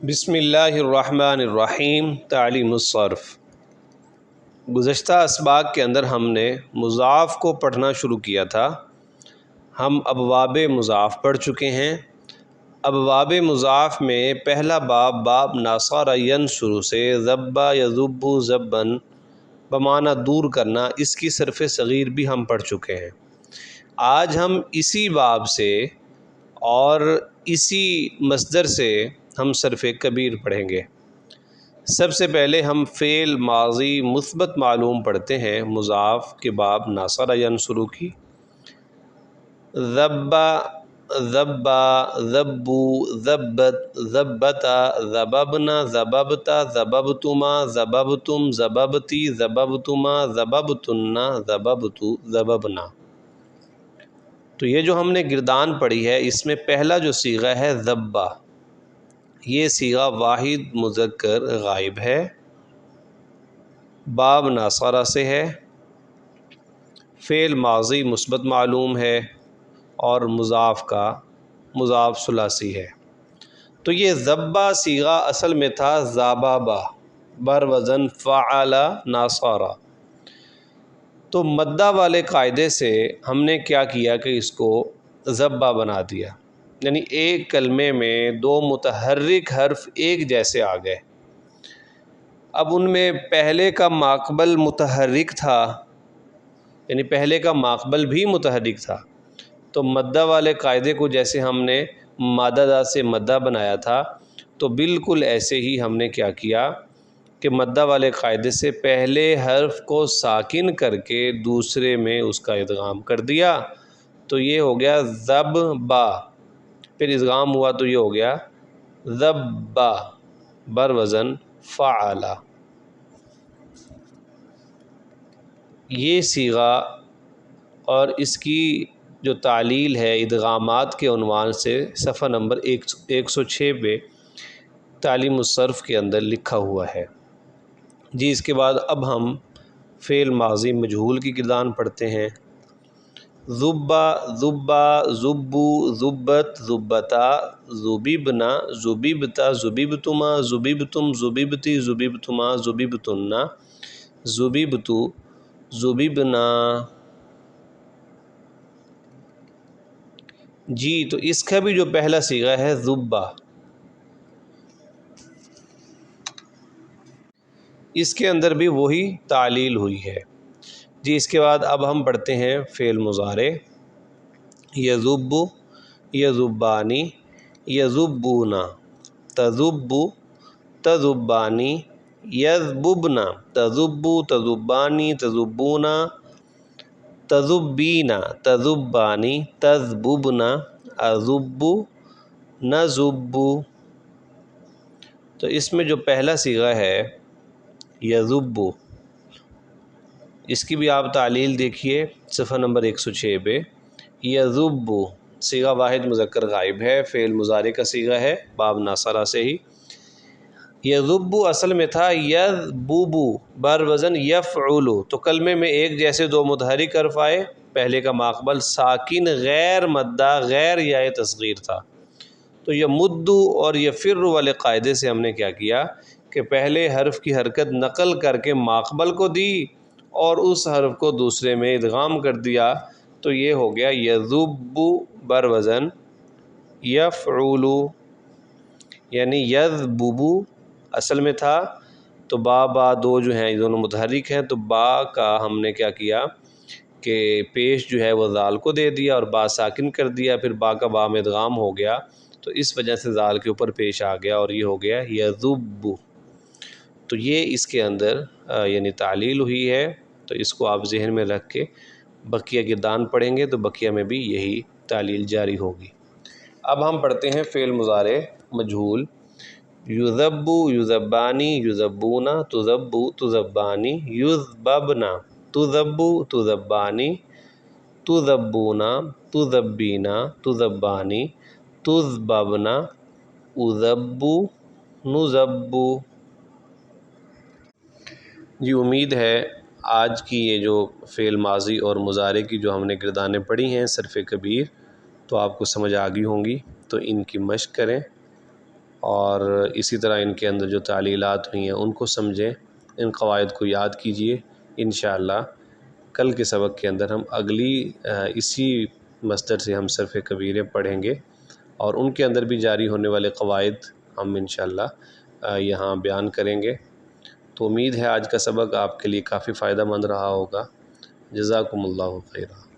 بسم اللہ الرحمن الرحیم۔ تعلیم الصرف۔ گزشتہ اسباق کے اندر ہم نے مضاف کو پڑھنا شروع کیا تھا۔ ہم ابواب مضاف پڑھ چکے ہیں۔ ابواب مضاف میں پہلا باب باب ناصر ینصر سے ذبا یذب ذبن بمعنی دور کرنا، اس کی صرف صغیر بھی ہم پڑھ چکے ہیں۔ آج ہم اسی باب سے اور اسی مصدر سے ہم صرف کبیر پڑھیں گے۔ سب سے پہلے ہم فعل ماضی مثبت معلوم پڑھتے ہیں مضاف کے باب ناصر ینصر کی۔ ذبا ذبا ذبو ذبت ذبتا ذببنا ذببتا ذببتما ذببتم ذببتی ذببتما ذببتن ذببتو ذببنا۔ تو یہ جو ہم نے گردان پڑھی ہے، اس میں پہلا جو صیغہ ہے ذبا، یہ صیغہ واحد مذکر غائب ہے، باب ناصرہ سے ہے، فعل ماضی مثبت معلوم ہے اور مضاف کا مضاف ثلاثی ہے۔ تو یہ ذبا صیغہ اصل میں تھا ذابابا بر وزن فعل ناصرہ۔ تو مدہ والے قاعدے سے ہم نے کیا کیا کہ اس کو ذبا بنا دیا، یعنی ایک کلمے میں دو متحرک حرف ایک جیسے آ گئے۔ اب ان میں پہلے کا ماقبل متحرک تھا، یعنی پہلے کا ماقبل بھی متحرک تھا، تو مدہ والے قاعدے کو جیسے ہم نے مادہ دا سے مدہ بنایا تھا، تو بالکل ایسے ہی ہم نے کیا کیا کہ مدہ والے قاعدے سے پہلے حرف کو ساکن کر کے دوسرے میں اس کا ادغام کر دیا، تو یہ ہو گیا ذبا، پھر ادغام ہوا تو یہ ہو گیا ذبا بر وزن فعل۔ یہ صیغہ اور اس کی جو تعلیل ہے ادغامات کے عنوان سے صفحہ نمبر 106 پہ تعلیم الصرف کے اندر لکھا ہوا ہے۔ جی اس کے بعد اب ہم فعل ماضی مجہول کی گردان پڑھتے ہیں۔ ذبا ذبا ذبو ذبت ذبتا ذبیبنا ذبیبتا ذبیبتما ذبیبتم ذبیبتی ذبیبتما ذبیبتن ذبیبتو ذبیبنا۔ جی تو اس کا بھی جو پہلا صیغہ ہے ذبا، اس کے اندر بھی وہی تعلیل ہوئی ہے۔ جی اس کے بعد اب ہم پڑھتے ہیں فعل مضارع۔ یذب یذبانی یذبونا تذب تذبانی یذببنا تذب تذبانی تذبونا تذبینا تذبانی تذببنا اذب نذب۔ تو اس میں جو پہلا صیغہ ہے یذب، اس کی بھی آپ تعلیل دیکھیے صفحہ نمبر 106 پہ۔ یذب صیغہ واحد مذکر غائب ہے، فعل مضارع کا صیغہ ہے، باب ناصرہ سے ہی۔ یذب اصل میں تھا یذبب بر وزن یفعل، تو کلمے میں ایک جیسے دو متحرک حرف آئے، پہلے کا ماقبل ساکن غیر مدہ غیر یا تصغیر تھا، تو یہ مدو اور یہ فر والے قاعدے سے ہم نے کیا کیا کہ پہلے حرف کی حرکت نقل کر کے ماقبل کو دی اور اس حرف کو دوسرے میں ادغام کر دیا، تو یہ ہو گیا یذب بر وزن یفعل، یعنی یذبب اصل میں تھا، تو با دو جو ہیں دونوں متحرک ہیں، تو با کا ہم نے کیا کیا کہ پیش جو ہے وہ ذال کو دے دیا اور با ساکن کر دیا، پھر با کا با میں ادغام ہو گیا، تو اس وجہ سے ذال کے اوپر پیش آ گیا اور یہ ہو گیا یذب۔ تو یہ اس کے اندر یعنی تعلیل ہوئی ہے، تو اس کو آپ ذہن میں رکھ کے بقیہ گردان پڑھیں گے تو بقیہ میں بھی یہی تعلیل جاری ہوگی۔ اب ہم پڑھتے ہیں فعل مضارع مجہول۔ یذب یذبانی یذبونا تذب تذبانی یذببنا تذب تذبانی تذبونا تذبینا تذبانی تذببنا اذب نذب۔ جی امید ہے آج کی یہ جو فعل ماضی اور مضارع کی جو ہم نے گردانیں پڑھی ہیں صرف کبیر، تو آپ کو سمجھ آ گئی ہوں گی، تو ان کی مشق کریں۔ اور اسی طرح ان کے اندر جو تعلیلات ہوئی ہیں ان کو سمجھیں، ان قواعد کو یاد کیجئے۔ انشاءاللہ کل کے سبق کے اندر ہم اگلی اسی مصدر سے ہم صرف کبیریں پڑھیں گے، اور ان کے اندر بھی جاری ہونے والے قواعد ہم انشاءاللہ یہاں بیان کریں گے۔ تو امید ہے آج کا سبق آپ کے لیے کافی فائدہ مند رہا ہوگا۔ جزاکم اللہ خیرہ۔